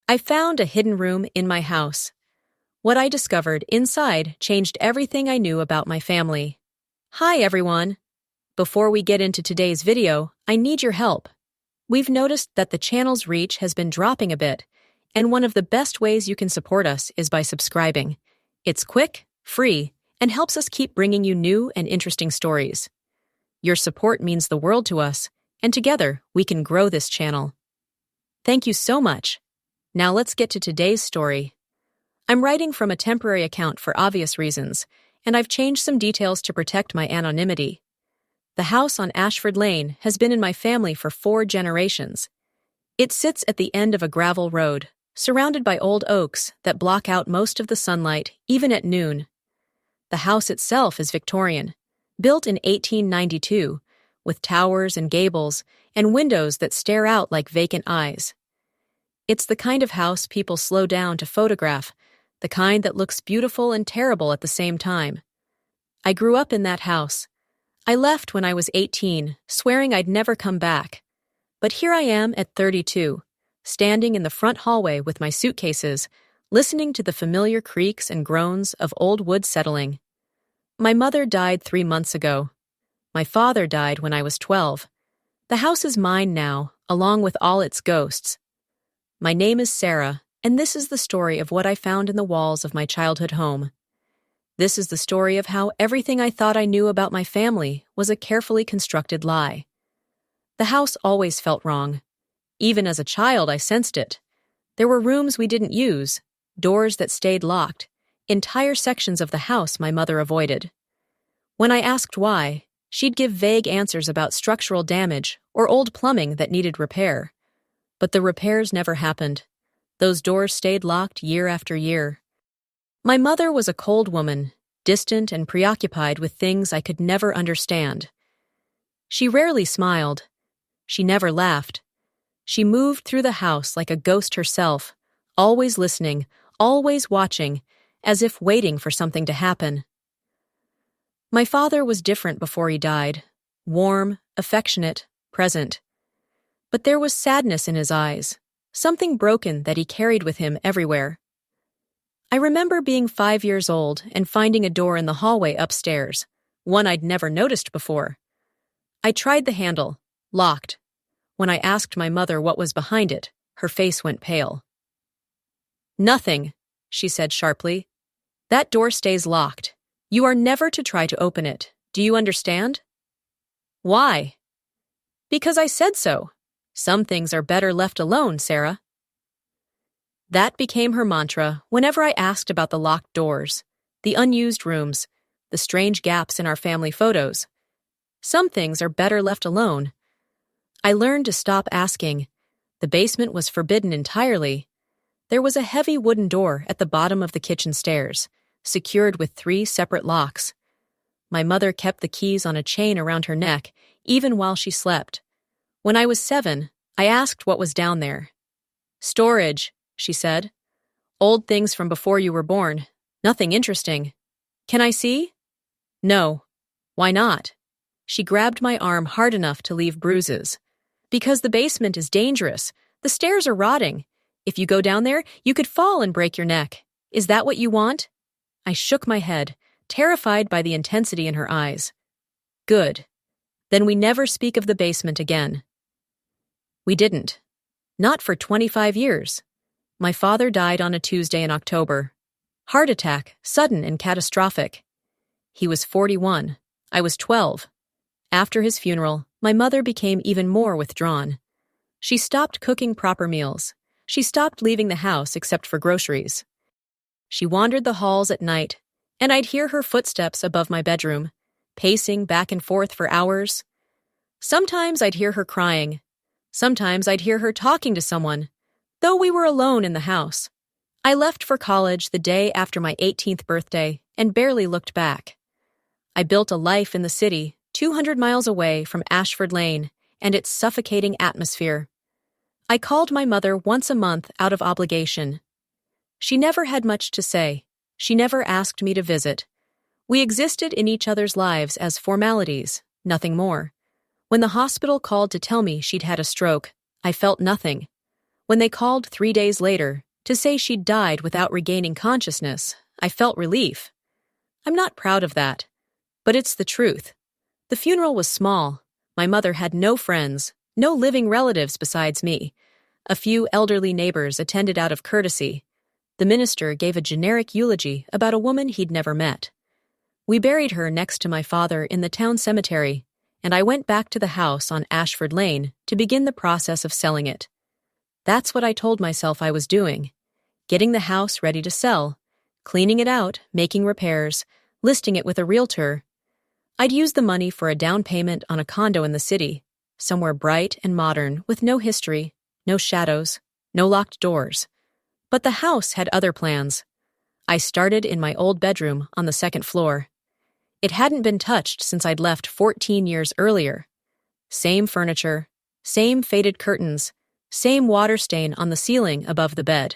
I found a hidden room in my house. What I discovered inside changed everything I knew about my family. Hi everyone! Before we get into today's video, I need your help. We've noticed that the channel's reach has been dropping a bit, and one of the best ways you can support us is by subscribing. It's quick, free, and helps us keep bringing you new and interesting stories. Your support means the world to us, and together we can grow this channel. Thank you so much. Now let's get to today's story. I'm writing from a temporary account for obvious reasons, and I've changed some details to protect my anonymity. The house on Ashford Lane has been in my family for 4 generations. It sits at the end of a gravel road, surrounded by old oaks that block out most of the sunlight, even at noon. The house itself is Victorian, built in 1892, with towers and gables and windows that stare out like vacant eyes. It's the kind of house people slow down to photograph, the kind that looks beautiful and terrible at the same time. I grew up in that house. I left when I was 18, swearing I'd never come back. But here I am at 32, standing in the front hallway with my suitcases, listening to the familiar creaks and groans of old wood settling. My mother died 3 months ago. My father died when I was 12. The house is mine now, along with all its ghosts. My name is Sarah, and this is the story of what I found in the walls of my childhood home. This is the story of how everything I thought I knew about my family was a carefully constructed lie. The house always felt wrong. Even as a child, I sensed it. There were rooms we didn't use, doors that stayed locked, entire sections of the house my mother avoided. When I asked why, she'd give vague answers about structural damage or old plumbing that needed repair. But the repairs never happened. Those doors stayed locked year after year. My mother was a cold woman, distant and preoccupied with things I could never understand. She rarely smiled. She never laughed. She moved through the house like a ghost herself, always listening, always watching, as if waiting for something to happen. My father was different before he died, warm, affectionate, present. But there was sadness in his eyes, something broken that he carried with him everywhere. I remember being 5 years old and finding a door in the hallway upstairs, one I'd never noticed before. I tried the handle, locked. When I asked my mother what was behind it, her face went pale. "Nothing," she said sharply. "That door stays locked. You are never to try to open it. Do you understand?" "Why?" "Because I said so. Some things are better left alone, Sarah." That became her mantra whenever I asked about the locked doors, the unused rooms, the strange gaps in our family photos. Some things are better left alone. I learned to stop asking. The basement was forbidden entirely. There was a heavy wooden door at the bottom of the kitchen stairs, secured with 3 separate locks. My mother kept the keys on a chain around her neck, even while she slept. When I was 7, I asked what was down there. "Storage," she said. "Old things from before you were born. Nothing interesting. Can I see?" "No." "Why not?" She grabbed my arm hard enough to leave bruises. "Because the basement is dangerous. The stairs are rotting. If you go down there, you could fall and break your neck. Is that what you want?" I shook my head, terrified by the intensity in her eyes. "Good. Then we never speak of the basement again." We didn't. Not for 25 years. My father died on a Tuesday in October. Heart attack, sudden and catastrophic. He was 41. I was 12. After his funeral, my mother became even more withdrawn. She stopped cooking proper meals. She stopped leaving the house except for groceries. She wandered the halls at night, and I'd hear her footsteps above my bedroom, pacing back and forth for hours. Sometimes I'd hear her crying. Sometimes I'd hear her talking to someone, though we were alone in the house. I left for college the day after my 18th birthday and barely looked back. I built a life in the city, 200 miles away from Ashford Lane and its suffocating atmosphere. I called my mother once a month out of obligation. She never had much to say. She never asked me to visit. We existed in each other's lives as formalities, nothing more. When the hospital called to tell me she'd had a stroke, I felt nothing. When they called 3 days later to say she'd died without regaining consciousness, I felt relief. I'm not proud of that, but it's the truth. The funeral was small. My mother had no friends, no living relatives besides me. A few elderly neighbors attended out of courtesy. The minister gave a generic eulogy about a woman he'd never met. We buried her next to my father in the town cemetery, and I went back to the house on Ashford Lane to begin the process of selling it. That's what I told myself I was doing, getting the house ready to sell, cleaning it out, making repairs, listing it with a realtor. I'd use the money for a down payment on a condo in the city, somewhere bright and modern with no history, no shadows, no locked doors. But the house had other plans. I started in my old bedroom on the second floor. It hadn't been touched since I'd left 14 years earlier. Same furniture, same faded curtains, same water stain on the ceiling above the bed.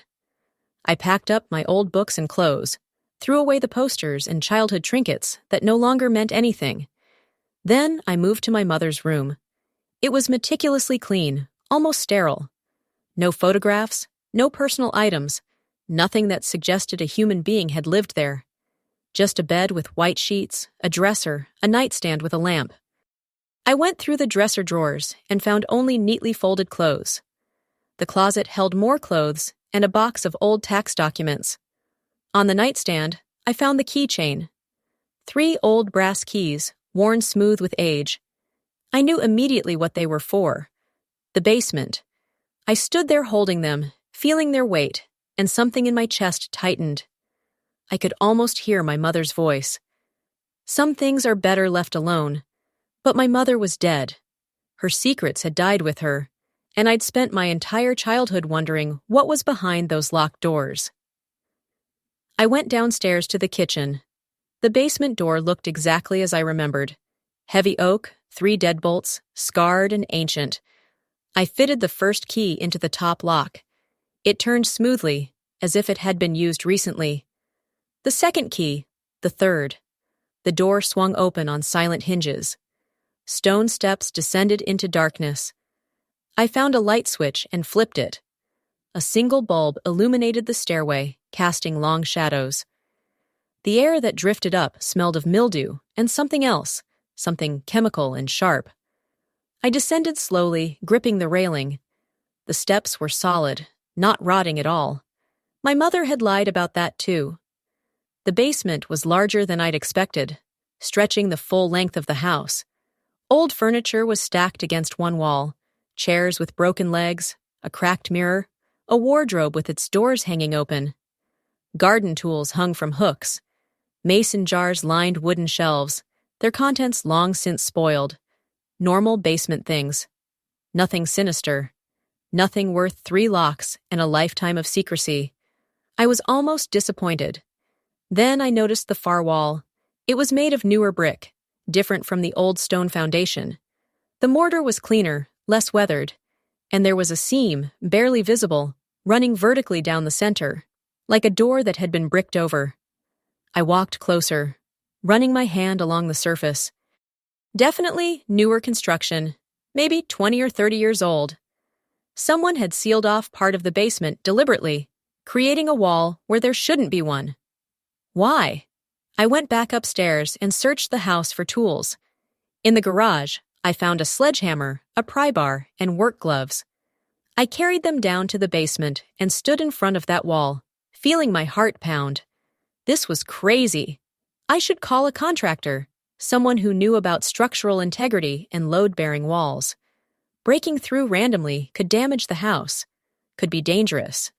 I packed up my old books and clothes, threw away the posters and childhood trinkets that no longer meant anything. Then I moved to my mother's room. It was meticulously clean, almost sterile. No photographs, no personal items, nothing that suggested a human being had lived there. Just a bed with white sheets, a dresser, a nightstand with a lamp. I went through the dresser drawers and found only neatly folded clothes. The closet held more clothes and a box of old tax documents. On the nightstand, I found the keychain. 3 old brass keys, worn smooth with age. I knew immediately what they were for. The basement. I stood there holding them, feeling their weight, and something in my chest tightened. I could almost hear my mother's voice. Some things are better left alone. But my mother was dead. Her secrets had died with her, and I'd spent my entire childhood wondering what was behind those locked doors. I went downstairs to the kitchen. The basement door looked exactly as I remembered. Heavy oak, 3 deadbolts, scarred and ancient. I fitted the first key into the top lock. It turned smoothly, as if it had been used recently. The second key, the third. The door swung open on silent hinges. Stone steps descended into darkness. I found a light switch and flipped it. A single bulb illuminated the stairway, casting long shadows. The air that drifted up smelled of mildew and something else, something chemical and sharp. I descended slowly, gripping the railing. The steps were solid, not rotting at all. My mother had lied about that too. The basement was larger than I'd expected, stretching the full length of the house. Old furniture was stacked against one wall, chairs with broken legs, a cracked mirror, a wardrobe with its doors hanging open. Garden tools hung from hooks. Mason jars lined wooden shelves, their contents long since spoiled. Normal basement things. Nothing sinister. Nothing worth 3 locks and a lifetime of secrecy. I was almost disappointed. Then I noticed the far wall. It was made of newer brick, different from the old stone foundation. The mortar was cleaner, less weathered, and there was a seam, barely visible, running vertically down the center, like a door that had been bricked over. I walked closer, running my hand along the surface. Definitely newer construction, maybe 20 or 30 years old. Someone had sealed off part of the basement deliberately, creating a wall where there shouldn't be one. Why? I went back upstairs and searched the house for tools. In the garage, I found a sledgehammer, a pry bar, and work gloves. I carried them down to the basement and stood in front of that wall, feeling my heart pound. This was crazy. I should call a contractor, someone who knew about structural integrity and load-bearing walls. Breaking through randomly could damage the house, could be dangerous.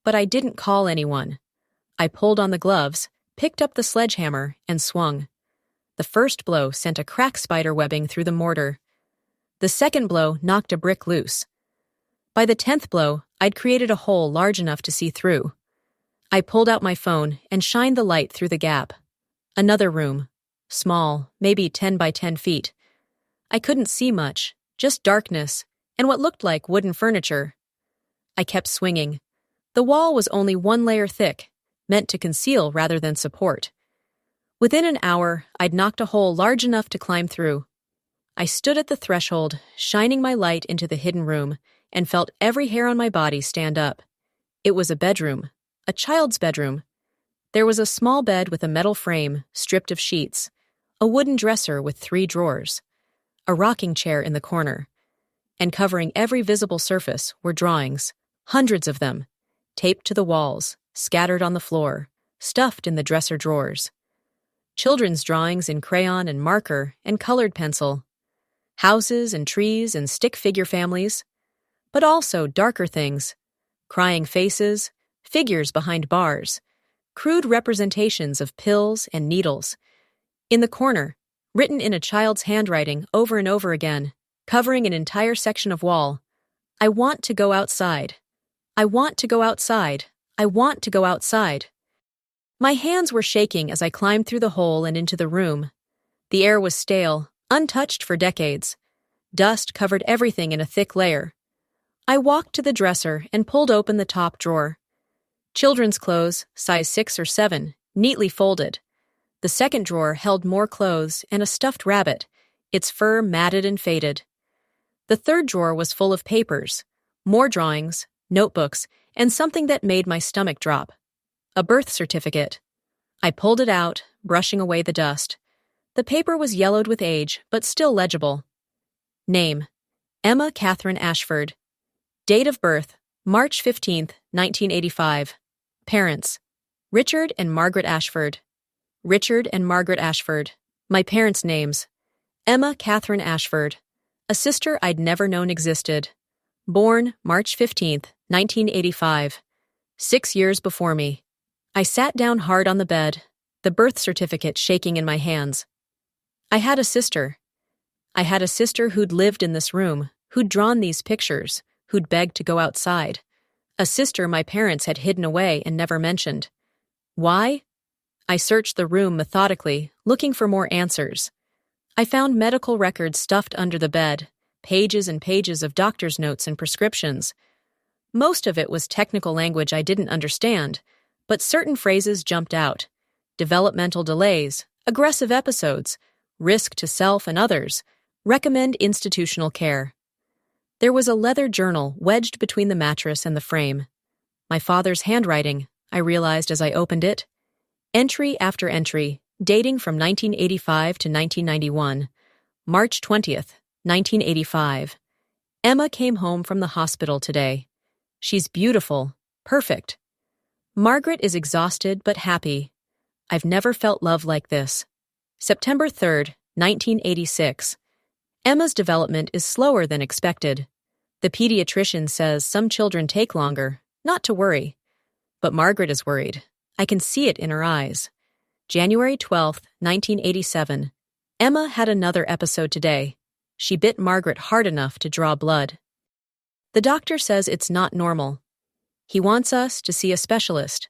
But I didn't call anyone. I pulled on the gloves, picked up the sledgehammer, and swung. The first blow sent a crack spider webbing through the mortar. The second blow knocked a brick loose. By the 10th blow, I'd created a hole large enough to see through. I pulled out my phone and shined the light through the gap. Another room. Small, maybe 10 by 10 feet. I couldn't see much, just darkness, and what looked like wooden furniture. I kept swinging. The wall was only 1 layer thick, meant to conceal rather than support. Within an hour, I'd knocked a hole large enough to climb through. I stood at the threshold, shining my light into the hidden room, and felt every hair on my body stand up. It was a bedroom, a child's bedroom. There was a small bed with a metal frame, stripped of sheets, a wooden dresser with 3 drawers, a rocking chair in the corner, and covering every visible surface were drawings, hundreds of them, taped to the walls, scattered on the floor, stuffed in the dresser drawers. Children's drawings in crayon and marker and colored pencil, houses and trees and stick figure families, but also darker things, crying faces, figures behind bars, crude representations of pills and needles. In the corner, written in a child's handwriting over and over again, covering an entire section of wall, "I want to go outside. I want to go outside. I want to go outside." My hands were shaking as I climbed through the hole and into the room. The air was stale, untouched for decades. Dust covered everything in a thick layer. I walked to the dresser and pulled open the top drawer. Children's clothes, size 6 or 7, neatly folded. The second drawer held more clothes and a stuffed rabbit, its fur matted and faded. The third drawer was full of papers, more drawings, notebooks, and something that made my stomach drop. A birth certificate. I pulled it out, brushing away the dust. The paper was yellowed with age, but still legible. Name: Emma Catherine Ashford. Date of birth: March 15, 1985. Parents: Richard and Margaret Ashford. Richard and Margaret Ashford. My parents' names: Emma Catherine Ashford, a sister I'd never known existed. Born March 15, 1985. 6 years before me. I sat down hard on the bed, the birth certificate shaking in my hands. I had a sister. I had a sister who'd lived in this room, who'd drawn these pictures, who'd begged to go outside. A sister my parents had hidden away and never mentioned. Why? I searched the room methodically, looking for more answers. I found medical records stuffed under the bed, pages and pages of doctor's notes and prescriptions. Most of it was technical language I didn't understand, but certain phrases jumped out. Developmental delays, aggressive episodes, risk to self and others, recommend institutional care. There was a leather journal wedged between the mattress and the frame. My father's handwriting, I realized as I opened it. Entry after entry, dating from 1985 to 1991. March 20th, 1985. Emma came home from the hospital today. She's beautiful, perfect. Margaret is exhausted but happy. I've never felt love like this. September 3rd, 1986. Emma's development is slower than expected. The pediatrician says some children take longer, not to worry. But Margaret is worried. I can see it in her eyes. January 12th, 1987. Emma had another episode today. She bit Margaret hard enough to draw blood. The doctor says it's not normal. He wants us to see a specialist.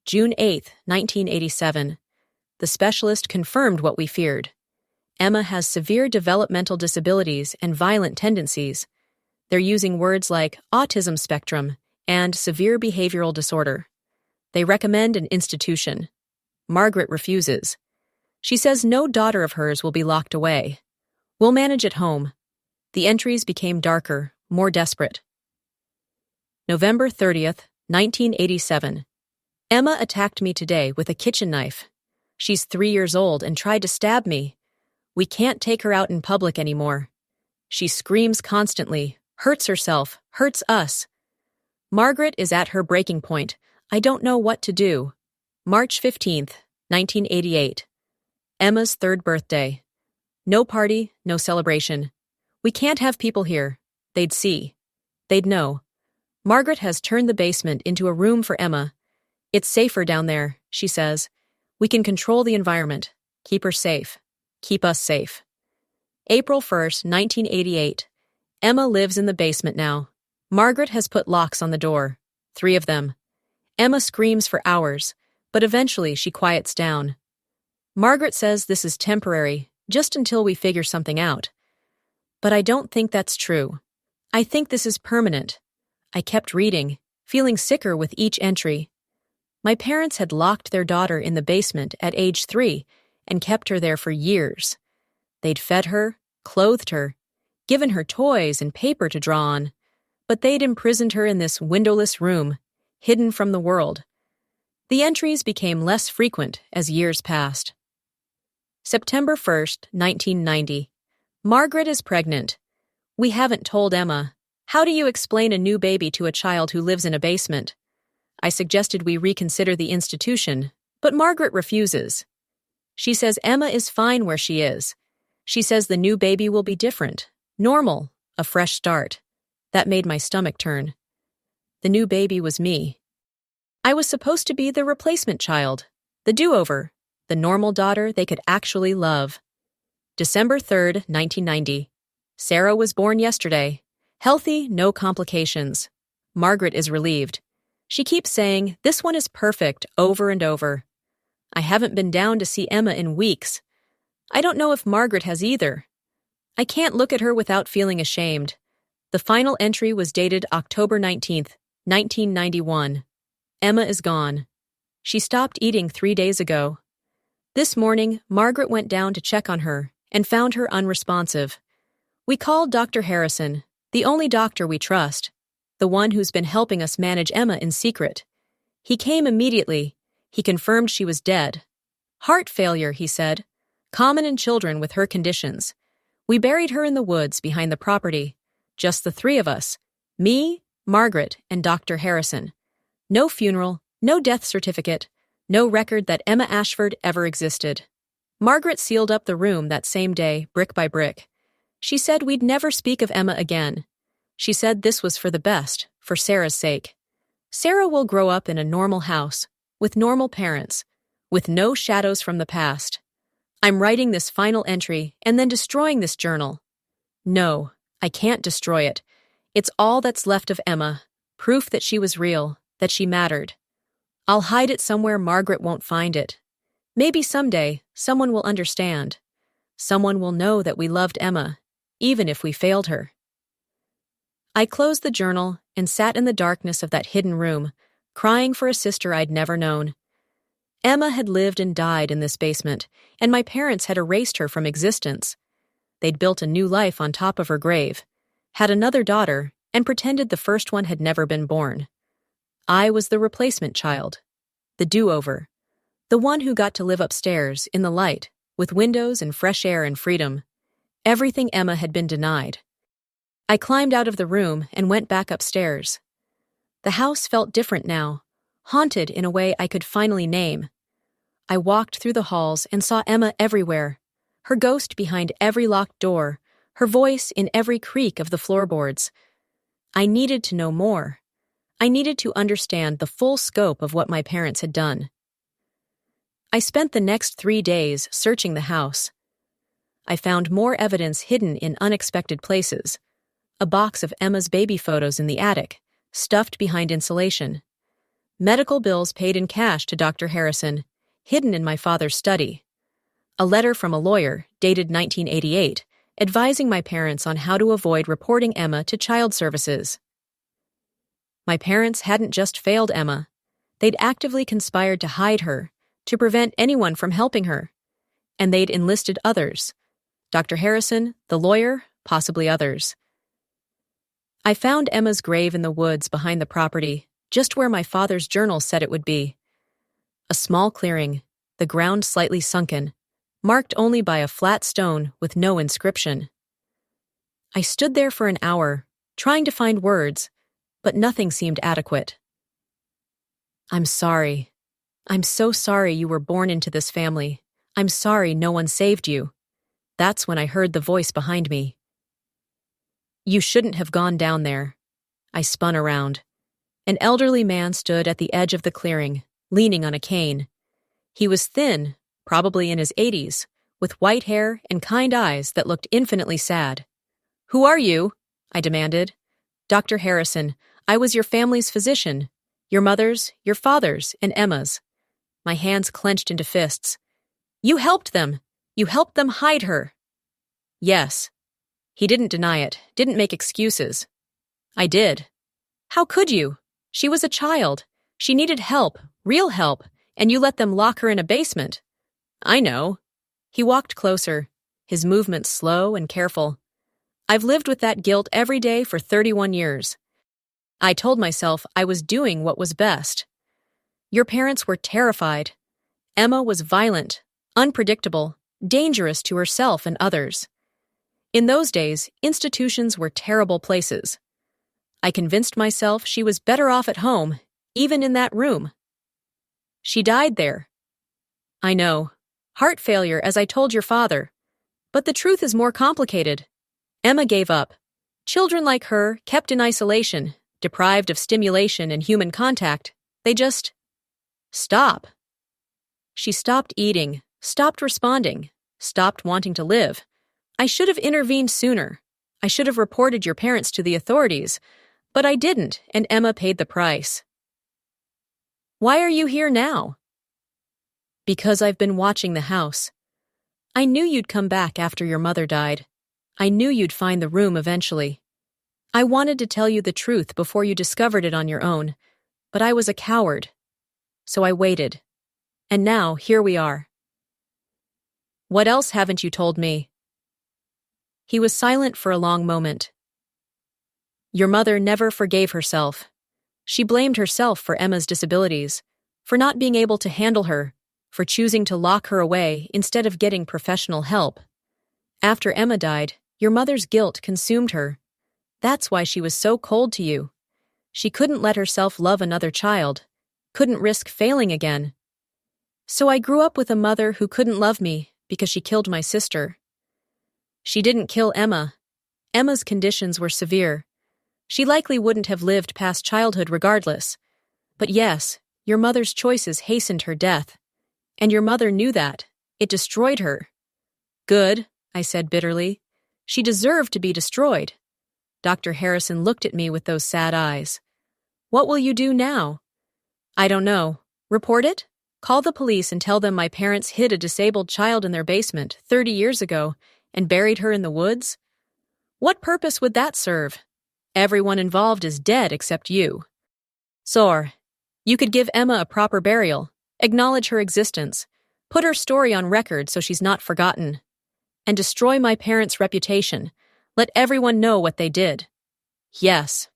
June 8th, 1987. The specialist confirmed what we feared. Emma has severe developmental disabilities and violent tendencies. They're using words like autism spectrum and severe behavioral disorder. They recommend an institution. Margaret refuses. She says no daughter of hers will be locked away. We'll manage at home. The entries became darker, more desperate. November 30th, 1987. Emma attacked me today with a kitchen knife. She's 3 years old and tried to stab me. We can't take her out in public anymore. She screams constantly, hurts herself, hurts us. Margaret is at her breaking point. I don't know what to do. March 15th, 1988. Emma's 3rd birthday. No party, no celebration. We can't have people here. They'd see. They'd know. Margaret has turned the basement into a room for Emma. It's safer down there, she says. We can control the environment. Keep her safe. Keep us safe. April 1st, 1988. Emma lives in the basement now. Margaret has put locks on the door. 3 of them. Emma screams for hours, but eventually she quiets down. Margaret says this is temporary, just until we figure something out. But I don't think that's true. I think this is permanent. I kept reading, feeling sicker with each entry. My parents had locked their daughter in the basement at age 3 and kept her there for years. They'd fed her, clothed her, given her toys and paper to draw on. but they'd imprisoned her in this windowless room, hidden from the world. The entries became less frequent as years passed. September 1st, 1990. Margaret is pregnant. We haven't told Emma. How do you explain a new baby to a child who lives in a basement? I suggested we reconsider the institution, but Margaret refuses. She says Emma is fine where she is. She says the new baby will be different, normal, a fresh start. That made my stomach turn. The new baby was me. I was supposed to be the replacement child, the do-over, the normal daughter they could actually love. December 3rd, 1990. Sarah was born yesterday. Healthy, no complications. Margaret is relieved. She keeps saying, "This one is perfect," over and over. I haven't been down to see Emma in weeks. I don't know if Margaret has either. I can't look at her without feeling ashamed. The final entry was dated October 19th, 1991. Emma is gone. She stopped eating 3 days ago. This morning, Margaret went down to check on her and found her unresponsive. We called Dr. Harrison, the only doctor we trust, the one who's been helping us manage Emma in secret. He came immediately. He confirmed she was dead. Heart failure, he said, common in children with her conditions. We buried her in the woods behind the property, just the three of us, me, Margaret, and Dr. Harrison. No funeral, no death certificate, no record that Emma Ashford ever existed. Margaret sealed up the room that same day, brick by brick. She said we'd never speak of Emma again. She said this was for the best, for Sarah's sake. Sarah will grow up in a normal house, with normal parents, with no shadows from the past. I'm writing this final entry and then destroying this journal. No, I can't destroy it. It's all that's left of Emma, proof that she was real, that she mattered. I'll hide it somewhere Margaret won't find it. Maybe someday, someone will understand. Someone will know that we loved Emma, even if we failed her. I closed the journal and sat in the darkness of that hidden room, crying for a sister I'd never known. Emma had lived and died in this basement, and my parents had erased her from existence. They'd built a new life on top of her grave, had another daughter, and pretended the first one had never been born. I was the replacement child, the do-over, the one who got to live upstairs, in the light, with windows and fresh air and freedom. Everything Emma had been denied. I climbed out of the room and went back upstairs. The house felt different now, haunted in a way I could finally name. I walked through the halls and saw Emma everywhere, her ghost behind every locked door, her voice in every creak of the floorboards. I needed to know more. I needed to understand the full scope of what my parents had done. I spent the next 3 days searching the house. I found more evidence hidden in unexpected places. A box of Emma's baby photos in the attic, stuffed behind insulation. Medical bills paid in cash to Dr. Harrison, hidden in my father's study. A letter from a lawyer, dated 1988, advising my parents on how to avoid reporting Emma to child services. My parents hadn't just failed Emma. They'd actively conspired to hide her, to prevent anyone from helping her. And they'd enlisted others. Dr. Harrison, the lawyer, possibly others. I found Emma's grave in the woods behind the property, just where my father's journal said it would be. A small clearing, the ground slightly sunken, marked only by a flat stone with no inscription. I stood there for an hour, trying to find words, but nothing seemed adequate. I'm sorry. I'm so sorry you were born into this family. I'm sorry no one saved you. That's when I heard the voice behind me. You shouldn't have gone down there. I spun around. An elderly man stood at the edge of the clearing, leaning on a cane. He was thin, probably in his 80s, with white hair and kind eyes that looked infinitely sad. Who are you? I demanded. Dr. Harrison, I was your family's physician. Your mother's, your father's, and Emma's. My hands clenched into fists. You helped them. You helped them hide her. Yes. He didn't deny it, didn't make excuses. I did. How could you? She was a child. She needed help, real help, and you let them lock her in a basement. I know. He walked closer, his movements slow and careful. I've lived with that guilt every day for 31 years. I told myself I was doing what was best. Your parents were terrified. Emma was violent, unpredictable, dangerous to herself and others. In those days, institutions were terrible places. I convinced myself she was better off at home, even in that room. She died there. I know. Heart failure, as I told your father. But the truth is more complicated. Emma gave up. Children like her, kept in isolation, deprived of stimulation and human contact, they just stop. She stopped eating, stopped responding, stopped wanting to live. I should have intervened sooner. I should have reported your parents to the authorities, but I didn't, and Emma paid the price. Why are you here now? Because I've been watching the house. I knew you'd come back after your mother died. I knew you'd find the room eventually. I wanted to tell you the truth before you discovered it on your own, but I was a coward. So I waited. And now, here we are. What else haven't you told me? He was silent for a long moment. Your mother never forgave herself. She blamed herself for Emma's disabilities, for not being able to handle her, for choosing to lock her away instead of getting professional help. After Emma died, your mother's guilt consumed her. That's why she was so cold to you. She couldn't let herself love another child, couldn't risk failing again. So I grew up with a mother who couldn't love me because she killed my sister. She didn't kill Emma. Emma's conditions were severe. She likely wouldn't have lived past childhood regardless. But yes, your mother's choices hastened her death. And your mother knew that. It destroyed her. Good, I said bitterly. She deserved to be destroyed. Dr. Harrison looked at me with those sad eyes. What will you do now? I don't know. Report it? Call the police and tell them my parents hid a disabled child in their basement 30 years ago and buried her in the woods? What purpose would that serve? Everyone involved is dead except you. Sor, you could give Emma a proper burial, acknowledge her existence, put her story on record so she's not forgotten, and destroy my parents' reputation. Let everyone know what they did. Yes,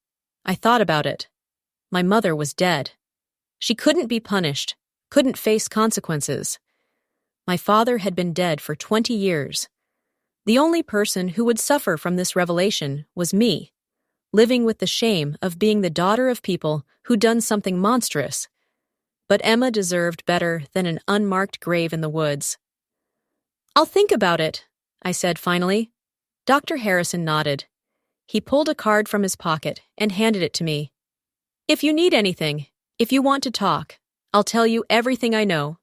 I thought about it. My mother was dead. She couldn't be punished, couldn't face consequences. My father had been dead for 20 years. The only person who would suffer from this revelation was me, living with the shame of being the daughter of people who'd done something monstrous. But Emma deserved better than an unmarked grave in the woods. I'll think about it, I said finally. Dr. Harrison nodded. He pulled a card from his pocket and handed it to me. If you need anything, if you want to talk, I'll tell you everything I know.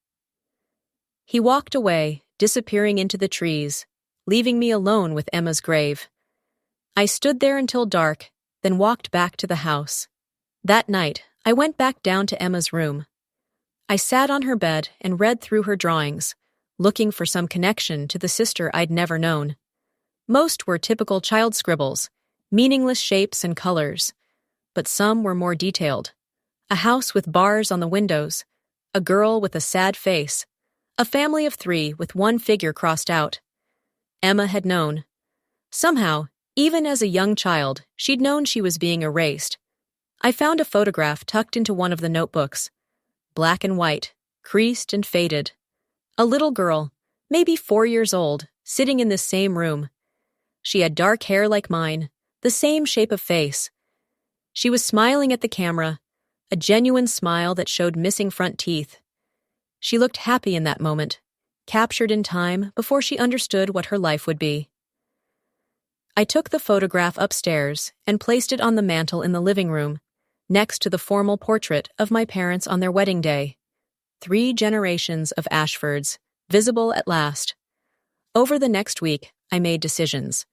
He walked away, disappearing into the trees, leaving me alone with Emma's grave. I stood there until dark, then walked back to the house. That night, I went back down to Emma's room. I sat on her bed and read through her drawings, looking for some connection to the sister I'd never known. Most were typical child scribbles, meaningless shapes and colors, but some were more detailed. A house with bars on the windows, a girl with a sad face, a family of 3 with one figure crossed out. Emma had known. Somehow, even as a young child, she'd known she was being erased. I found a photograph tucked into one of the notebooks. Black and white, creased and faded. A little girl, maybe 4 years old, sitting in this same room. She had dark hair like mine, the same shape of face. She was smiling at the camera, a genuine smile that showed missing front teeth. She looked happy in that moment, captured in time before she understood what her life would be. I took the photograph upstairs and placed it on the mantel in the living room, next to the formal portrait of my parents on their wedding day. 3 generations of Ashfords, visible at last. Over the next week, I made decisions.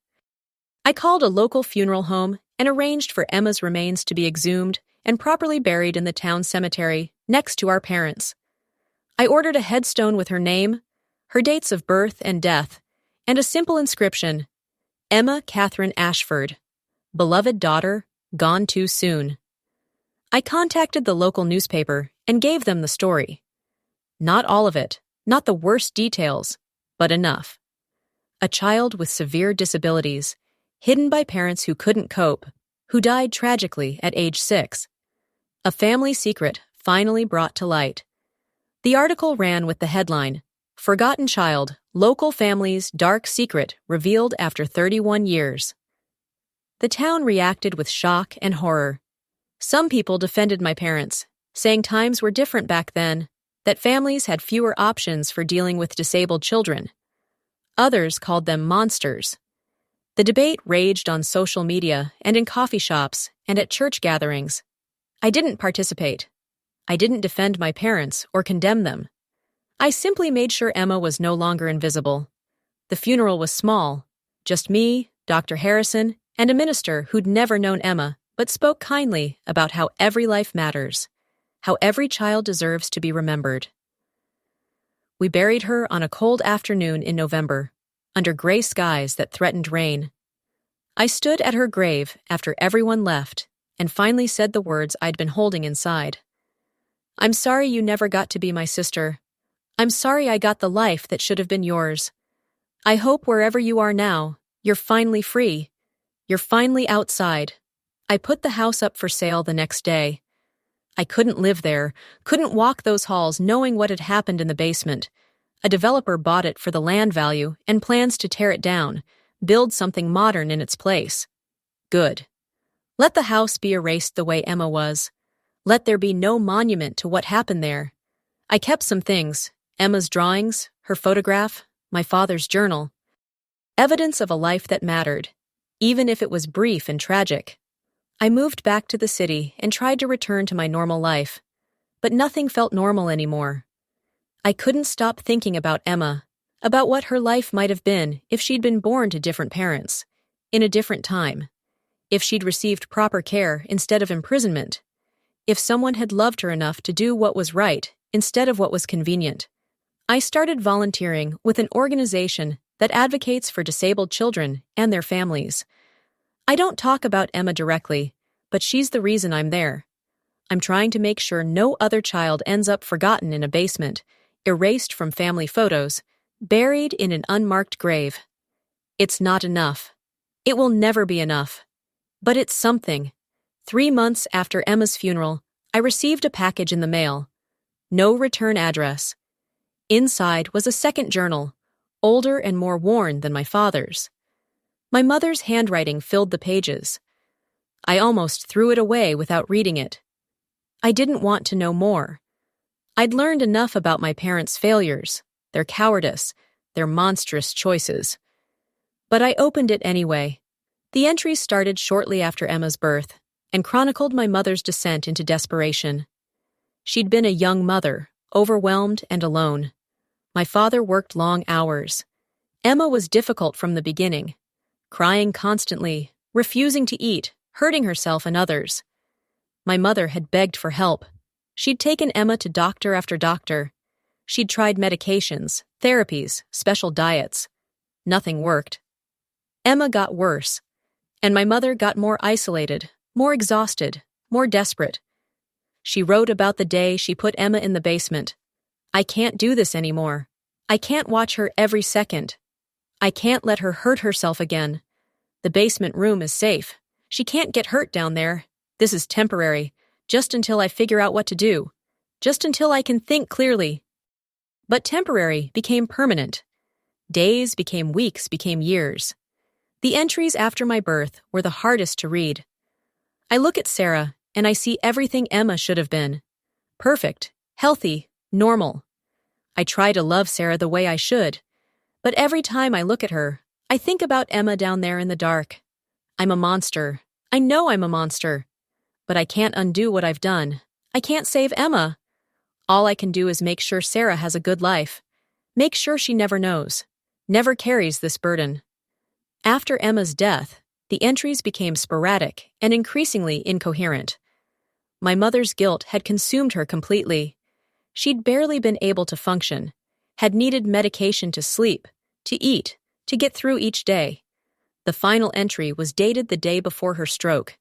I called a local funeral home and arranged for Emma's remains to be exhumed and properly buried in the town cemetery next to our parents. I ordered a headstone with her name, her dates of birth and death, and a simple inscription, Emma Catherine Ashford, beloved daughter, gone too soon. I contacted the local newspaper and gave them the story. Not all of it, not the worst details, but enough. A child with severe disabilities, hidden by parents who couldn't cope, who died tragically at age 6. A family secret finally brought to light. The article ran with the headline, "Forgotten Child, Local Family's Dark Secret Revealed After 31 Years." The town reacted with shock and horror. Some people defended my parents, saying times were different back then, that families had fewer options for dealing with disabled children. Others called them monsters. The debate raged on social media and in coffee shops and at church gatherings. I didn't participate. I didn't defend my parents or condemn them. I simply made sure Emma was no longer invisible. The funeral was small, just me, Dr. Harrison, and a minister who'd never known Emma but spoke kindly about how every life matters, how every child deserves to be remembered. We buried her on a cold afternoon in November, under gray skies that threatened rain. I stood at her grave after everyone left and finally said the words I'd been holding inside. "I'm sorry you never got to be my sister. I'm sorry I got the life that should have been yours. I hope wherever you are now, you're finally free. You're finally outside." I put the house up for sale the next day. I couldn't live there, couldn't walk those halls knowing what had happened in the basement. A developer bought it for the land value and plans to tear it down, build something modern in its place. Good. Let the house be erased the way Emma was. Let there be no monument to what happened there. I kept some things, Emma's drawings, her photograph, my father's journal. Evidence of a life that mattered, even if it was brief and tragic. I moved back to the city and tried to return to my normal life, but nothing felt normal anymore. I couldn't stop thinking about Emma, about what her life might have been if she'd been born to different parents, in a different time, if she'd received proper care instead of imprisonment, if someone had loved her enough to do what was right instead of what was convenient. I started volunteering with an organization that advocates for disabled children and their families. I don't talk about Emma directly, but she's the reason I'm there. I'm trying to make sure no other child ends up forgotten in a basement, erased from family photos, buried in an unmarked grave. It's not enough. It will never be enough. But it's something. 3 months after Emma's funeral, I received a package in the mail. No return address. Inside was a second journal, older and more worn than my father's. My mother's handwriting filled the pages. I almost threw it away without reading it. I didn't want to know more. I'd learned enough about my parents' failures, their cowardice, their monstrous choices. But I opened it anyway. The entries started shortly after Emma's birth and chronicled my mother's descent into desperation. She'd been a young mother, overwhelmed and alone. My father worked long hours. Emma was difficult from the beginning, crying constantly, refusing to eat, hurting herself and others. My mother had begged for help. She'd taken Emma to doctor after doctor. She'd tried medications, therapies, special diets. Nothing worked. Emma got worse, and my mother got more isolated, more exhausted, more desperate. She wrote about the day she put Emma in the basement. "I can't do this anymore. I can't watch her every second. I can't let her hurt herself again. The basement room is safe. She can't get hurt down there. This is temporary, just until I figure out what to do, just until I can think clearly." But temporary became permanent. Days became weeks, became years. The entries after my birth were the hardest to read. I look at Sarah and I see everything Emma should have been. Perfect, healthy, normal. I try to love Sarah the way I should, but every time I look at her, I think about Emma down there in the dark. I'm a monster. I know I'm a monster. But I can't undo what I've done. I can't save Emma. All I can do is make sure Sarah has a good life. Make sure she never knows, never carries this burden. After Emma's death, the entries became sporadic and increasingly incoherent. My mother's guilt had consumed her completely. She'd barely been able to function, had needed medication to sleep, to eat, to get through each day. The final entry was dated the day before her stroke.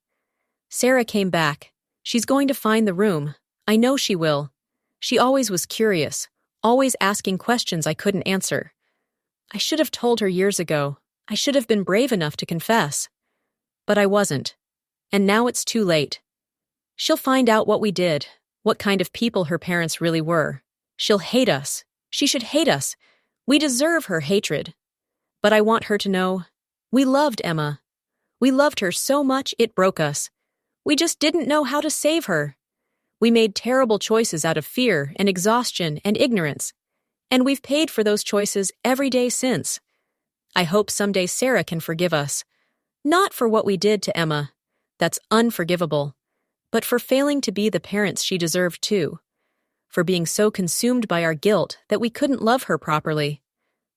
"Sarah came back. She's going to find the room. I know she will. She always was curious, always asking questions I couldn't answer. I should have told her years ago. I should have been brave enough to confess. But I wasn't. And now it's too late. She'll find out what we did, what kind of people her parents really were. She'll hate us. She should hate us. We deserve her hatred. But I want her to know, we loved Emma. We loved her so much it broke us. We just didn't know how to save her. We made terrible choices out of fear and exhaustion and ignorance. And we've paid for those choices every day since. I hope someday Sarah can forgive us. Not for what we did to Emma. That's unforgivable. But for failing to be the parents she deserved too. For being so consumed by our guilt that we couldn't love her properly.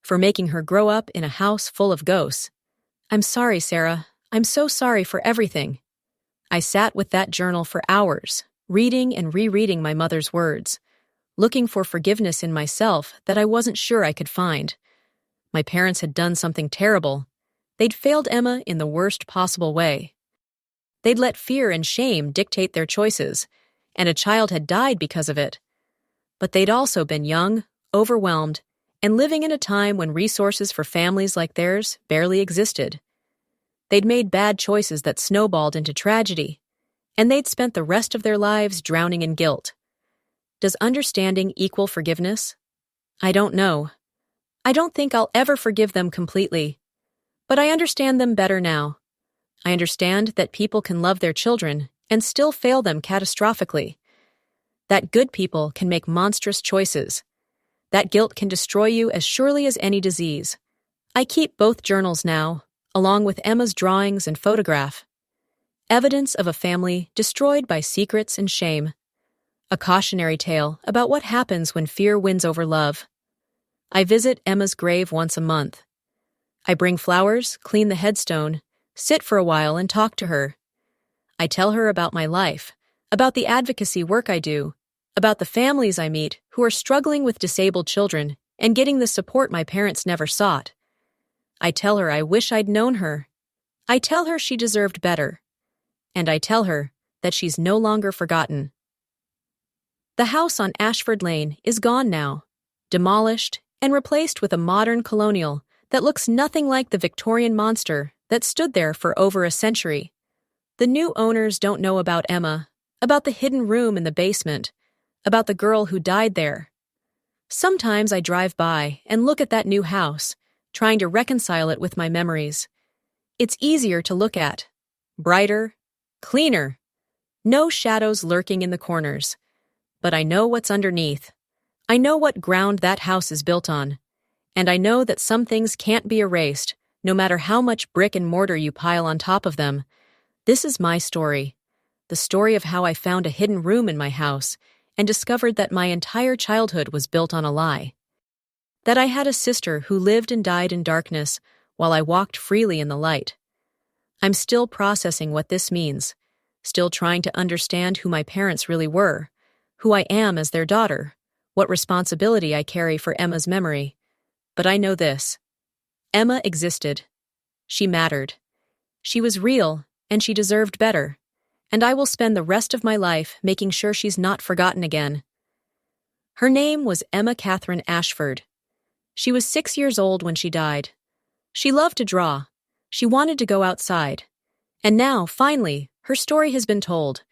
For making her grow up in a house full of ghosts. I'm sorry, Sarah. I'm so sorry for everything. I sat with that journal for hours, reading and rereading my mother's words, looking for forgiveness in myself that I wasn't sure I could find. My parents had done something terrible. They'd failed Emma in the worst possible way. They'd let fear and shame dictate their choices, and a child had died because of it. But they'd also been young, overwhelmed, and living in a time when resources for families like theirs barely existed. They'd made bad choices that snowballed into tragedy, and they'd spent the rest of their lives drowning in guilt. Does understanding equal forgiveness? I don't know. I don't think I'll ever forgive them completely, but I understand them better now. I understand that people can love their children and still fail them catastrophically. That good people can make monstrous choices. That guilt can destroy you as surely as any disease. I keep both journals now, along with Emma's drawings and photograph. Evidence of a family destroyed by secrets and shame. A cautionary tale about what happens when fear wins over love. I visit Emma's grave once a month. I bring flowers, clean the headstone, sit for a while and talk to her. I tell her about my life, about the advocacy work I do, about the families I meet who are struggling with disabled children and getting the support my parents never sought. I tell her I wish I'd known her. I tell her she deserved better. And I tell her that she's no longer forgotten. The house on Ashford Lane is gone now, demolished and replaced with a modern colonial that looks nothing like the Victorian monster that stood there for over a century. The new owners don't know about Emma, about the hidden room in the basement, about the girl who died there. Sometimes I drive by and look at that new house, trying to reconcile it with my memories. It's easier to look at. Brighter, cleaner. No shadows lurking in the corners. But I know what's underneath. I know what ground that house is built on. And I know that some things can't be erased, no matter how much brick and mortar you pile on top of them. This is my story. The story of how I found a hidden room in my house and discovered that my entire childhood was built on a lie. That I had a sister who lived and died in darkness while I walked freely in the light. I'm still processing what this means, still trying to understand who my parents really were, who I am as their daughter, what responsibility I carry for Emma's memory. But I know this. Emma existed. She mattered. She was real, and she deserved better. And I will spend the rest of my life making sure she's not forgotten again. Her name was Emma Catherine Ashford. She was 6 years old when she died. She loved to draw. She wanted to go outside. And now, finally, her story has been told.